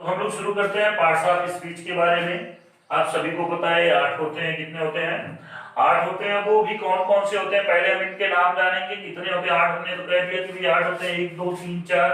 तो हम लोग शुरू करते हैं पार्ट्स ऑफ स्पीच के बारे में। आप सभी को पता है 8 होते हैं। कितने होते हैं? 8 होते हैं। वो भी कौन कौन से होते हैं पहले हम इनके नाम जानेंगे। कितने होते हैं? 8 हमने तो कह दिया कि भी 8 होते हैं। 1 2 3 4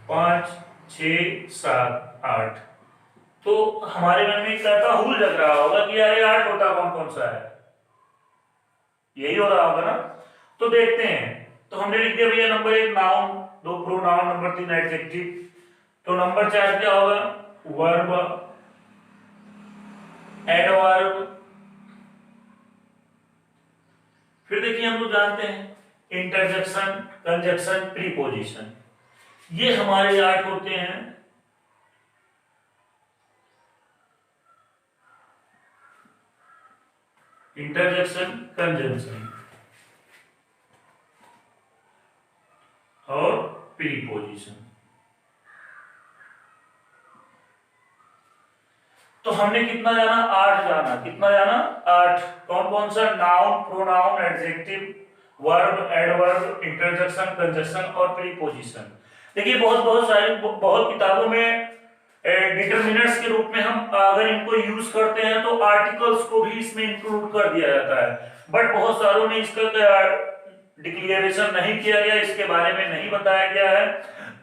5 6 7 8। तो हमारे मन में एक तरह का हुल लग रहा होगा कि यार ये 8 होता कौन कौन सा है, यही हो रहा होगा ना। तो देखते हैं। तो हमने लिख दिया भैया number 1 noun, 2 pronoun, number 3 adjective. तो नंबर 4 क्या होगा? Verb, adverb. फिर देखिए हम लोग जानते हैं इंटरजेक्शन, कंजक्शन, प्रीपोजिशन। ये हमारे 8 होते हैं। इंटरजेक्शन, कंजंक्शन और प्रीपोजिशन। तो हमने कितना जाना? 8 जाना। कितना जाना? 8। कौन कौन सा? Noun, pronoun, adjective, verb, adverb, interjection, conjunction और प्रीपोजिशन। देखिए बहुत बहुत सारी बहुत किताबों में डिटरमिनर्स के रूप में हम अगर इनको यूज करते हैं तो आर्टिकल्स को भी इसमें इंक्लूड कर दिया जाता है, बट बहुत सारों में इसका डिक्लेरेशन नहीं किया गया, इसके बारे में नहीं बताया गया है।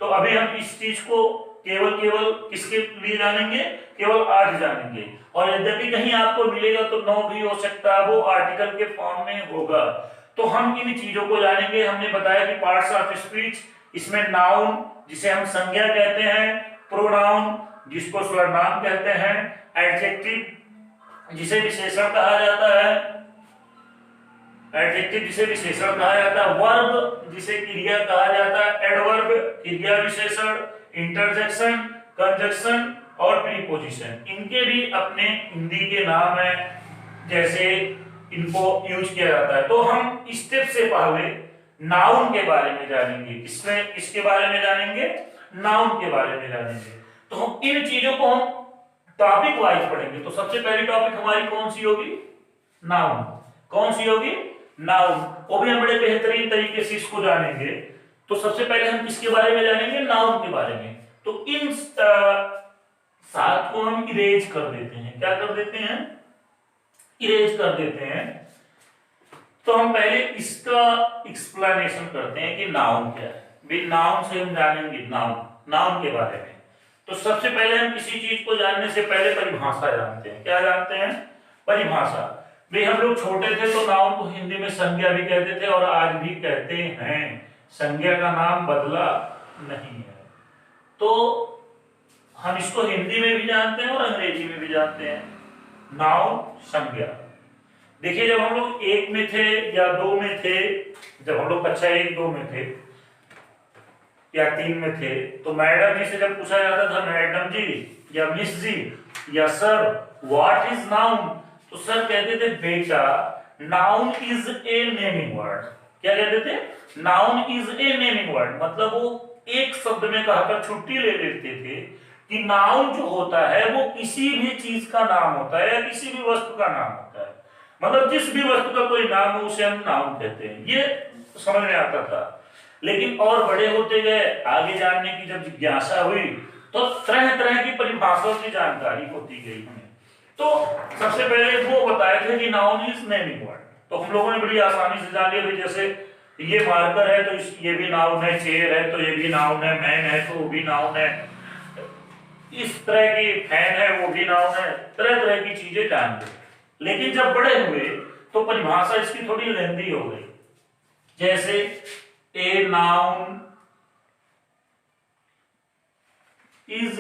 तो अभी हम इस चीज को केवल केवल किसके लिए जानेंगे? केवल 8 जानेंगे। और यद्यपि कहीं आपको मिलेगा तो 9 भी हो सकता है, वो आर्टिकल के फॉर्म में होगा। तो हम इन चीजों को जानेंगे। हमने बताया कि पार्ट्स ऑफ स्पीच, इसमें नाउन जिसे हम संज्ञा कहते हैं, प्रोनाउन जिसको सर्वनाम कहते हैं, एडजेक्टिव जिसे विशेषण कहा जाता है, एडजेक्टिव जिसे विशेषण कहा जाता है, वर्ब जिसे क्रिया कहा जाता है, एडवर्ब क्रिया विशेषण, इंटरजेक्शन, कंजक्शन और प्रीपोजिशन। इनके भी अपने हिंदी के नाम हैं, जैसे इनको यूज किया जाता है। तो हम स्टेप से पहले नाउन के बारे में जानेंगे। इसमें इसके बारे में जानेंगे, नाउन के बारे में जानेंगे। तो हम इन चीजों को हम टॉपिक वाइज पढ़ेंगे। तो सबसे पहली टॉपिक हमारी कौन सी होगी? नाउन। कौन सी होगी? नाउन। वो भी हम बड़े बेहतरीन तरीके से इसको जानेंगे। तो सबसे पहले हम किसके बारे में जानेंगे? नाउन के बारे में। तो इन 7 को हम इरेज कर देते हैं। क्या कर देते हैं? इरेज कर देते हैं। तो हम पहले इसका एक्सप्लेनेशन करते हैं कि नाउन क्या है। भी नाउन से हम जानेंगे नाउन, नाउन के बारे में। तो सबसे पहले हम किसी चीज को जानने से पहले परिभाषा जानते हैं। क्या जानते हैं? परिभाषा। भाई हम लोग छोटे थे तो नाउन को हिंदी में संज्ञा भी कहते थे और आज भी कहते हैं। संज्ञा का नाम बदला नहीं है। तो हम इसको हिंदी में भी जानते हैं और अंग्रेजी में भी जानते हैं। नाउन, संज्ञा। देखिए जब हम लोग 1 में थे या 2 में थे, जब हम लोग कक्षा 1 2 में थे या 3 में थे, तो मैडम जी से जब पूछा जाता था मैडम जी या मिस जी या सर व्हाट इज नाउन, तो सर कहते थे बेटा noun is a naming word. क्या कहते थे? Noun is a naming word. मतलब वो एक शब्द में कहकर छुट्टी ले लेते थे कि नाउन जो होता है वो किसी भी चीज का नाम होता है या किसी भी वस्तु का नाम होता है। मतलब जिस भी वस्तु का कोई नाम हो उसे हम नाउन कहते हैं। ये समझ में आता था। लेकिन और बड़े होते गए, आगे जानने की जब जिज्ञासा हुई तो तरह तरह की परिभाषाओं की जानकारी होती गई हमें। तो सबसे पहले वो बताए थे कि नाउन इज नेमिंग वर्ड। तो हम लोगों ने बड़ी आसानी से जान लिया। जैसे ये मार्कर है तो ये भी नाउन है, चेयर है तो ये भी नाउन है, मैन है तो वो भी नाउन है, इस तरह की फैन है वो भी नाउन है। तरह तरह की चीजें जान गए। लेकिन जब बड़े हुए तो परिभाषा इसकी थोड़ी लेंदी हो गई। जैसे a noun is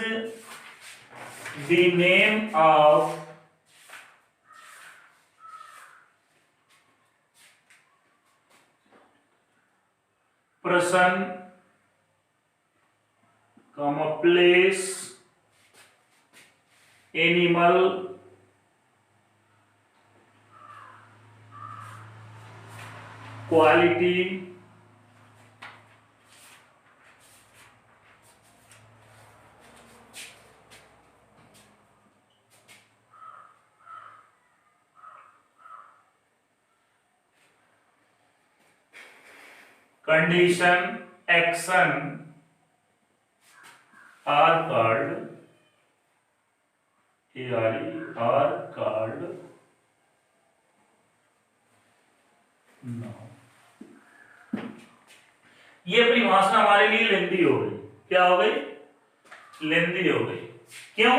the name of person, place, animal, quality, condition, action are called ARER card noun. ये परिभाषा हमारे लिए लेंदी हो गई। क्या हो गई? लेंदी हो गई। क्यों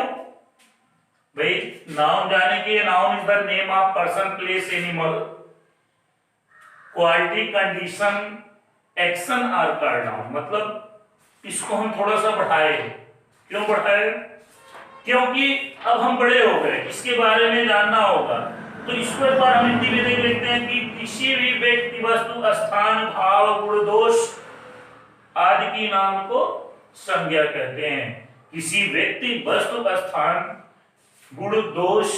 भाई? नाउन जाने के, noun is the name of person, place, animal, quality, condition, action or card noun. मतलब इसको हम थोड़ा सा बढ़ाए। क्यों बढ़ाए? क्योंकि अब हम बड़े हो गए, इसके बारे में जानना होगा। तो इसको एक बार हम हिंदी में देख लेते हैं कि किसी भी व्यक्ति, वस्तु, स्थान, भाव, गुण, दोष आदि की नाम को संज्ञा कहते हैं। किसी व्यक्ति, वस्तु, स्थान, गुण, दोष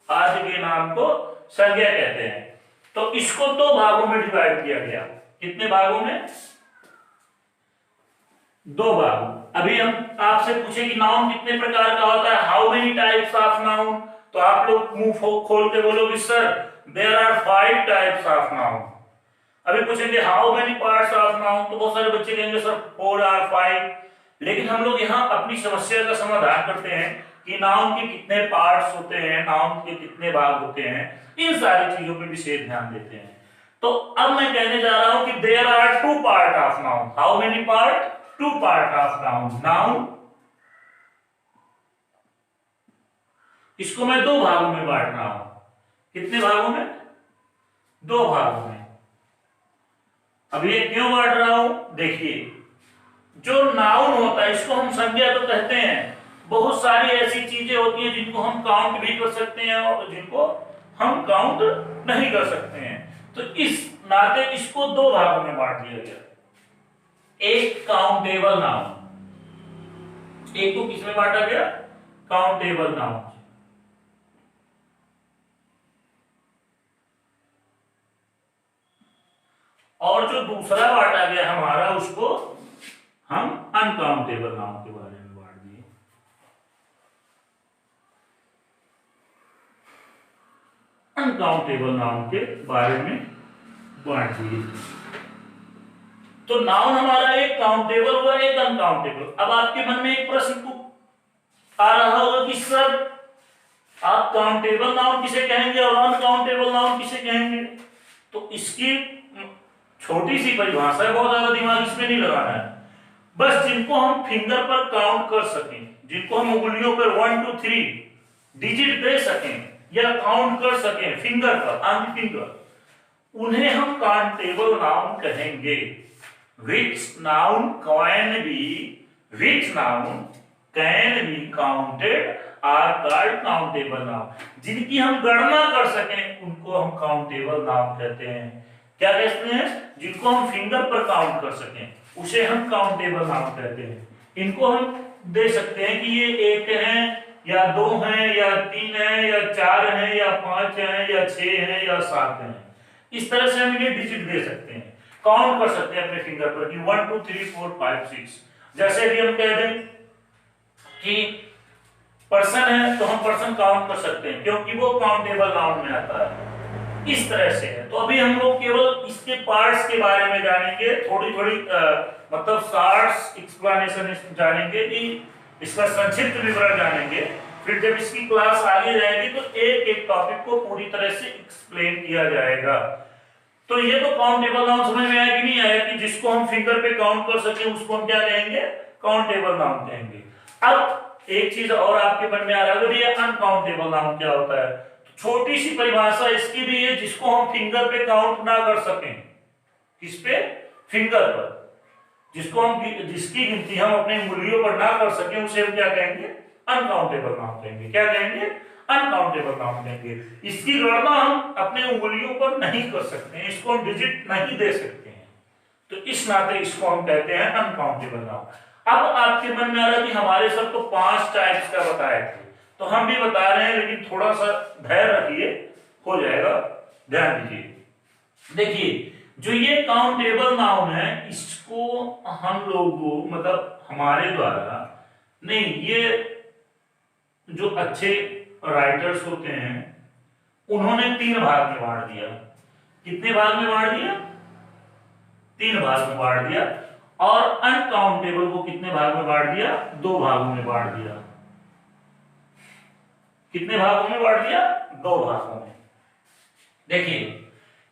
आदि के नाम को संज्ञा कहते हैं। तो इसको दो भागों में डिवाइड किया गया। कितने भागों में? दो भाग। अभी हम आपसे पूछे कि नाउन कितने प्रकार का होता है, how many types of noun, तो आप लोग मुंह खोल के बोलोगे sir there are 5 types of noun. अभी पूछेंगे how many parts of noun, तो बहुत सारे बच्चे कहेंगे सर 4 और 5। लेकिन हम लोग यहाँ अपनी समस्या का समाधान करते हैं कि नाउन के कितने पार्ट्स होते हैं, नाउन के कितने भाग होते हैं, इन सारी चीजों पर विशेष ध्यान देते हैं। तो अब मैं कहने जा रहा हूं कि there are 2 part of noun. How many part? 2 part of noun. Noun इसको मैं दो भागों में बांट रहा हूं। कितने भागों में? दो भागों में। अब ये क्यों बांट रहा हूं? देखिए, जो नाउन होता है इसको हम संज्ञा तो कहते हैं। बहुत सारी ऐसी चीजें होती हैं जिनको हम काउंट भी कर सकते हैं और जिनको हम काउंट नहीं कर सकते हैं। तो इस नाते इसको दो भागों में बांट दिया गया। एक काउंटेबल नाउन, एक को किसमें बांटा गया? Countable noun. और जो दूसरा बांटा गया हमारा, उसको हम अनकाउंटेबल नाउन के बारे में बांट दिए। अनकाउंटेबल नाउन के बारे में बांट दिए। तो नाउन हमारा एक काउंटेबल हुआ, एक अनकाउंटेबल। अब आपके मन में एक प्रश्न आ रहा होगा कि सर आप काउंटेबल नाउन किसे कहेंगे और अनकाउंटेबल नाउन किसे कहेंगे? तो इसकी छोटी सी परिभाषा है, बहुत ज्यादा दिमाग इसमें नहीं लगाना है। बस जिनको हम फिंगर पर काउंट कर सकें, जिनको हम उंगलियों पर 1 2 3 डिजिट दे सकें या काउंट कर सकें फिंगर पर, ऑन द फिंगर, उन्हें हम काउंटेबल नाउन कहेंगे। which noun can be counted are called countable noun। जिनकी हम गणना कर सकें उनको हम काउंटेबल नाउन कहते हैं। क्या कहते हैं? जिनको हम फिंगर पर काउंट कर सकें उसे हम काउंटेबल नाउन कहते हैं। इनको हम दे सकते हैं कि ये 1 है या 2 है या 3 है या 4 है या 5 है या 6 है या 7 है। इस तरह से हम इन्हें डिजिट दे सकते हैं, काउंट कर सकते हैं अपने फिंगर पर कि 1 2 3 4 5 6। जैसे भी हम कह दें कि पर्सन है तो हम पर्सन काउंट कर सकते हैं क्योंकि वो काउंटेबल नाउन में आता है। इस तरह से है। तो अभी हम लोग केवल इसके पार्ट्स के बारे में जानेंगे, थोड़ी थोड़ी मतलब शॉर्ट्स एक्सप्लेनेशन जानेंगे कि इसका संक्षिप्त विवरण जानेंगे। फिर जब इसकी क्लास आगे जाएगी तो एक एक टॉपिक को पूरी तरह से एक्सप्लेन किया जाएगा। तो ये तो काउंटेबल नाउन समझ में आया कि नहीं आया कि जिसको हम फिंगर पे काउंट कर सके उसको हम क्या कहेंगे? काउंटेबल नाउन कहेंगे। अब एक चीज और आपके मन में आ रहा है, ये अनकाउंटेबल नाउन क्या होता है? तो छोटी सी परिभाषा इसकी भी है, जिसको हम फिंगर पे काउंट ना कर सकें। किस पे? फिंगर पर। जिसको हम जिसकी गिनती हम अपने उंगलियों पर ना कर सकें उसे हम क्या कहेंगे? अनकाउंटेबल नाउन कहेंगे। क्या कहेंगे? अनकाउंटेबल नाउन कहेंगे। इसकी गणना हम अपने उंगलियों पर नहीं कर सकते हैं, इसको हम डिजिट नहीं दे सकते हैं, तो इस नाते इसको हम कहते हैं अनकाउंटेबल नाउन। अब आपके मन में आ रहा है कि हमारे सब तो 5 टाइप्स का बताए थे, तो हम भी बता रहे हैं, लेकिन थोड़ा सा धैर्य रखिए, हो जाएगा, ध्यान दीजिए। देखिए, जो ये काउंटेबल नाउन है इसको हम लोगों मतलब हमारे द्वारा नहीं, ये जो अच्छे राइटर्स होते हैं उन्होंने 3 भाग में बांट दिया। कितने भाग में बांट दिया? 3 भाग में बांट दिया। और अनकाउंटेबल को कितने भाग में बांट दिया? 2 भागों में बांट दिया। कितने भागों में बांट दिया? 2 भागों में। देखिए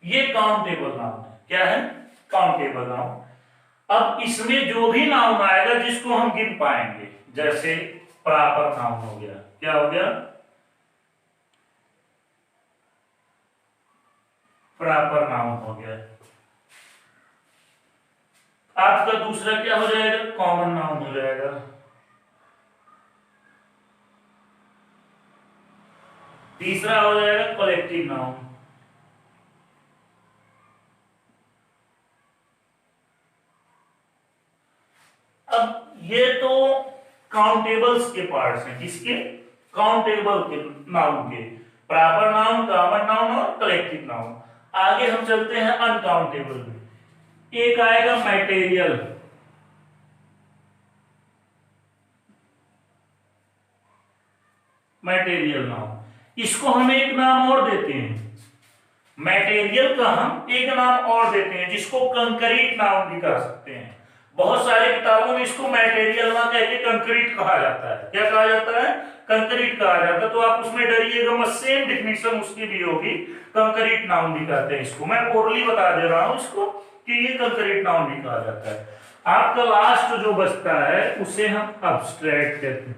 ये काउंटेबल नाउन है। क्या है? Countable noun. अब इसमें जो भी नाउन आएगा जिसको हम गिन पाएंगे, जैसे प्रॉपर नाउन हो गया। क्या हो गया? प्रॉपर नाउन हो गया। आपका दूसरा क्या हो जाएगा? कॉमन नाउन हो जाएगा। तीसरा हो जाएगा कलेक्टिव नाउन। अब ये तो काउंटेबल्स के पार्ट्स हैं। किसके? काउंटेबल के नाउन के। प्रॉपर नाउन, कॉमन नाउन और कलेक्टिव नाउन। आगे हम चलते हैं अनकाउंटेबल में। एक आएगा मटेरियल। मटेरियल नाउन, इसको हम एक नाम और देते हैं। मटेरियल का हम एक नाम और देते हैं जिसको कंक्रीट नाउन भी कह सकते हैं। बहुत सारी किताबों में इसको मटेरियल ना कह के कंक्रीट कहा जाता है। क्या कहा जाता है? कंक्रीट कहा जाता है। तो आप उसमें डरिएगा मत, सेम डिफिनेशन उसकी भी होगी। कंक्रीट नाउन भी कहते हैं इसको। मैं ओरली बता दे रहा हूं इसको कि ये कंक्रीट नाउन भी कहा जाता है। आपका लास्ट जो बचता है उसे हम अब्स्ट्रैक्ट कहते हैं।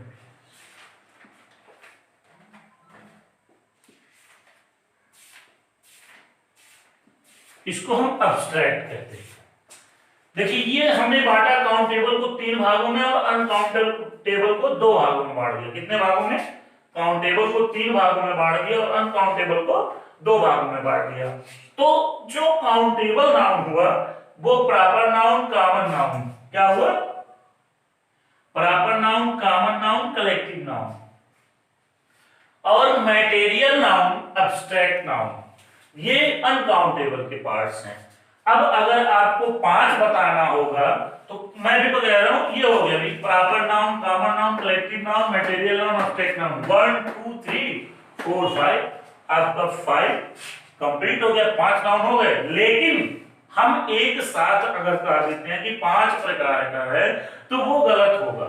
इसको हम अब्स्ट्रैक्ट कहते हैं। देखिए ये हमने बांटा काउंटेबल को 3 भागों में और अनकाउंटेबल को 2 भागों में बांट दिया। कितने भागों में? काउंटेबल को 3 भागों में बांट दिया और अनकाउंटेबल को 2 भागों में बांट दिया। तो जो काउंटेबल नाउन हुआ वो प्रॉपर नाउन, कॉमन नाउन। क्या हुआ? Proper noun, common noun, collective noun. और मटेरियल नाउन, अब्स्ट्रैक्ट नाउन, ये अनकाउंटेबल के पार्ट्स हैं। अब अगर आपको 5 बताना होगा तो मैं भी कह रहा हूं, ये हो गया भी proper noun, common noun, collective noun, material noun, abstract noun. 1 2 3 4 5, आपका 5 कंप्लीट हो गया। 5 नाउन हो गए। लेकिन हम एक साथ अगर कह देते हैं कि 5 प्रकार का है तो वो गलत होगा।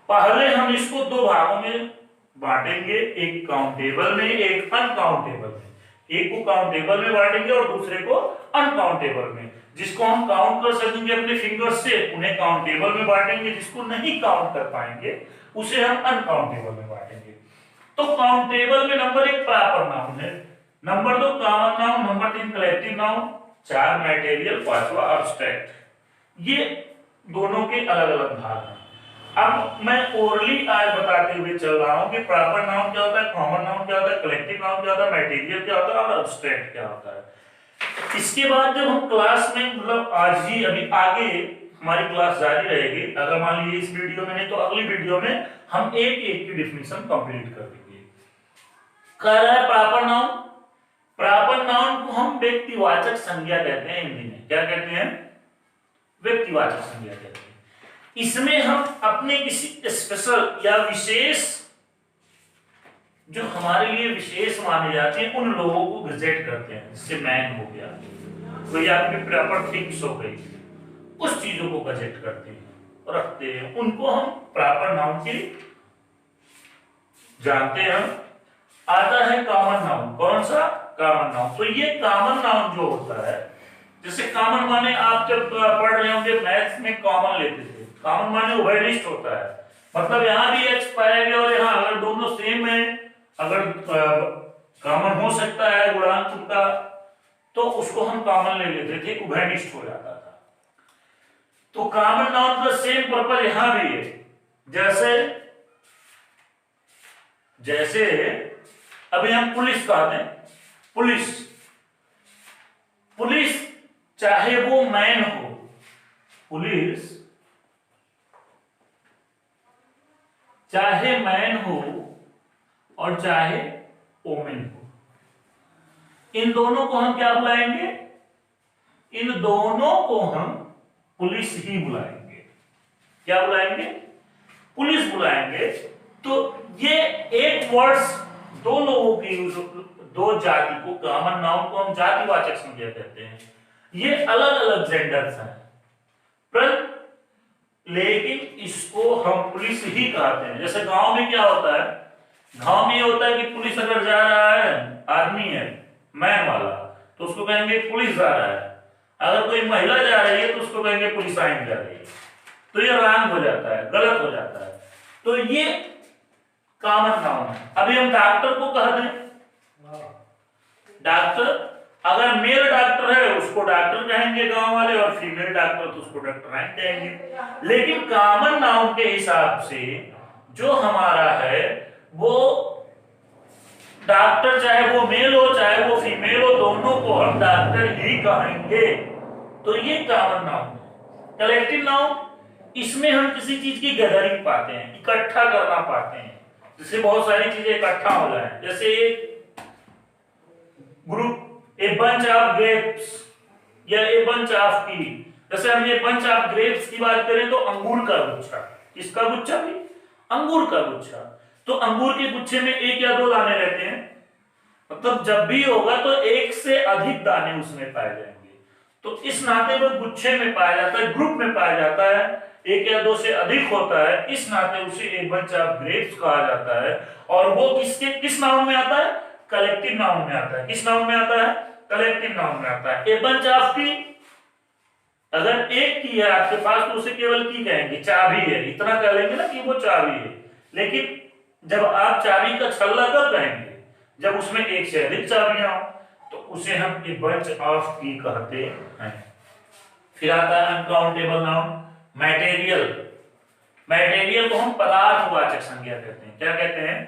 पहले हम इसको 2 भागों में बांटेंगे, एक काउंटेबल में, एक अनकाउंटेबल में। एक को काउंटेबल में बांटेंगे और दूसरे को अनकाउंटेबल में। जिसको हम काउंट कर सकेंगे अपने फिंगर से उन्हें काउंटेबल में बांटेंगे, जिसको नहीं काउंट कर पाएंगे उसे हम अनकाउंटेबल में बांटेंगे। तो काउंटेबल में नंबर 1 प्रॉपर नाउन है, number 2 common noun, number 3 collective noun, 4 material, 5वां अब्स्ट्रैक्ट। ये दोनों के अलग अलग भाग हैं। अब मैं ओरली आज बताते हुए चल रहा हूं कि प्रॉपर नाउन क्या होता है, कॉमन नाउन क्या होता है, कलेक्टिव नाउन क्या होता है, मटेरियल क्या होता है और अब्स्ट्रैक्ट क्या होता है। इसके बाद जब हम क्लास में, मतलब आज ही अभी आगे हमारी क्लास जारी रहेगी। अगर मान लीजिए इस वीडियो में नहीं तो अगली वीडियो में हम एक एक की डेफिनेशन कंप्लीट कर देंगे। कह रहा है प्रॉपर नाउन। प्रॉपर नाउन को हम व्यक्तिवाचक संज्ञा कहते हैं। हिंदी में क्या कहते हैं? व्यक्तिवाचक संज्ञा कहते हैं। इसमें हम अपने किसी स्पेशल या विशेष, जो हमारे लिए विशेष माने जाते हैं, उन लोगों को विजिट करते हैं। जैसे मैन हो गया, कोई आपकी प्रॉपर थिंग्स हो गई, उस चीजों को विजिट करते हैं, रखते हैं, उनको हम प्रॉपर नाउन के जानते हैं। आता है कॉमन नाउन। कौन सा? Common noun. तो ये कॉमन नाउन जो होता है, जैसे कॉमन माने आप जब पढ़ रहे होंगे मैथ्स में कॉमन लेते थे। कॉमन माने उभयनिष्ठ होता है, मतलब यहाँ भी x पाया गया और यहाँ अगर दोनों सेम है, अगर कॉमन हो सकता है गुणांक उनका, तो उसको हम कॉमन ले लेते थे, उभयनिष्ठ हो जाता था। तो कॉमन नाउन का सेम पर्पज यहां भी है। जैसे अभी हम पुलिस कहते हैं, पुलिस चाहे वो मैन हो, पुलिस चाहे मैन हो और चाहे वोमेन हो, इन दोनों को हम क्या बुलाएंगे? इन दोनों को हम पुलिस ही बुलाएंगे। क्या बुलाएंगे? पुलिस बुलाएंगे। तो ये एक वर्ड्स दो लोगों की, दो जाति को, कॉमन नाउन को हम जातिवाचक संज्ञा कहते हैं। ये अलग अलग जेंडर्स हैं, पर लेकिन इसको हम पुलिस ही कहते हैं। जैसे गांव में क्या होता है गांव में ये होता है कि पुलिस अगर जा रहा है, आदमी है मैन वाला, तो उसको कहेंगे पुलिस जा रहा है। अगर कोई महिला जा रही है तो उसको कहेंगे पुलिस आइन जा रही है। तो ये रॉन्ग हो जाता है, गलत हो जाता है। तो ये कॉमन नाउन है। अभी हम डॉक्टर को कह दें, डॉक्टर, अगर मेल डॉक्टर है उसको डॉक्टर कहेंगे गांव वाले, और फीमेल डॉक्टर तो उसको डॉक्टराइन कहेंगे। लेकिन कॉमन नाउन के हिसाब से जो हमारा है वो डॉक्टर, चाहे वो मेल हो चाहे वो फीमेल हो, दोनों को हम डॉक्टर ही कहेंगे। तो ये कॉमन नाउन है। कलेक्टिव नाउन, इसमें हम किसी चीज की गैदरिंग पाते हैं, इकट्ठा करना पाते हैं, जिससे बहुत सारी चीजें इकट्ठा हो जाए। जैसे group, a bunch of grapes या ए बंच ऑफ कीवी। जैसे हम ये बंच ऑफ ग्रेप्स की बात करें तो अंगूर का गुच्छा। किसका गुच्छा भी? अंगूर का गुच्छा। तो अंगूर के गुच्छे में एक या दो दाने रहते हैं, मतलब जब भी होगा तो एक से अधिक दाने उसमें पाए जाएंगे। तो इस नाते वो गुच्छे में पाया जाता है, ग्रुप में पाया जाता है, एक या दो से अधिक होता है, इस नाते उसे ए बंच ऑफ ग्रेप्स कहा जाता है। और वो किस नाउन में आता है? कलेक्टिव नाउन में आता है। किस नाउन में आता है? कलेक्टिव नाउन में आता है। ए बंच ऑफ की, अगर एक की है आपके पास तो उसे केवल की कहेंगे, चाबी है, इतना कह लेंगे ना कि वो चाबी है। लेकिन जब आप चाबी का छल्ला कब कहेंगे? जब उसमें एक से अधिक चाबियां हो, तो उसे हम ए बंच ऑफ की कहते हैं। फिर आता है अनकाउंटेबल नाउन, मटेरियल। मटेरियल को हम पदार्थवाचक संज्ञा कहते हैं। क्या कहते हैं?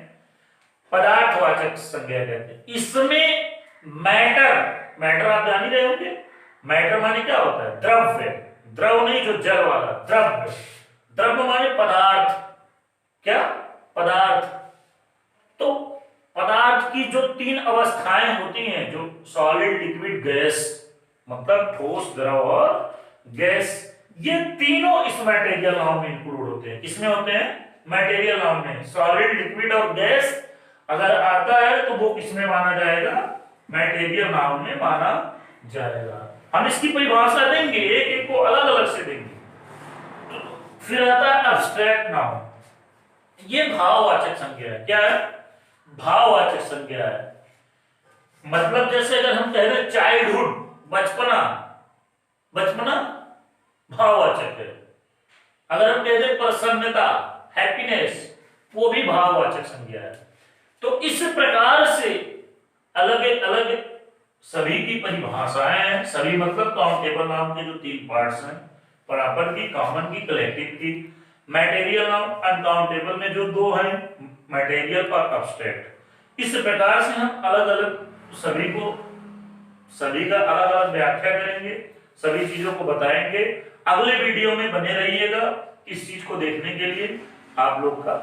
पदार्थवाचक संज्ञा कहते हैं। इसमें मैटर, मैटर आप जान ही रहे होंगे। मैटर माने क्या होता है? द्रव्य। द्रव नहीं जो जल वाला, द्रव्य। द्रव्य माने पदार्थ। क्या? पदार्थ। तो पदार्थ की जो तीन अवस्थाएं होती हैं, जो सॉलिड, लिक्विड, गैस, मतलब ठोस, द्रव और गैस, ये तीनों इस मटेरियल नाउन में इंक्लूड होते हैं। किसमें होते हैं? मटेरियल नाउन में। सॉलिड, लिक्विड और गैस अगर आता है तो वो किसमें माना जाएगा? मटेरियल नाउन में माना जाएगा। हम इसकी परिभाषा देंगे, एक एक को अलग अलग से देंगे। तो फिर आता है एब्स्ट्रैक्ट नाउन। ये भाववाचक संज्ञा है। क्या है? भाववाचक संज्ञा है। मतलब जैसे अगर हम कह रहे चाइल्डहुड, बचपना, बचपना भाववाचक है। अगर हम कह दें प्रसन्नता, हैप्पीनेस, वो भी भाववाचक संज्ञा है। तो इस प्रकार से अलग अलग सभी की परिभाषाएं हैं। सभी मतलब काउंटेबल नाउन के जो तीन पार्ट्स हैं, परापर की, कॉमन की, कलेक्टिव की। मटेरियल नाउन, अनकाउंटेबल में जो दो हैं, मटेरियल और एब्स्ट्रैक्ट। इस प्रकार से हम अलग अलग सभी का अलग अलग व्याख्या करेंगे, सभी चीजों को बताएंगे। अगले वीडियो में बने रहिएगा। इस चीज को देखने के लिए आप लोग का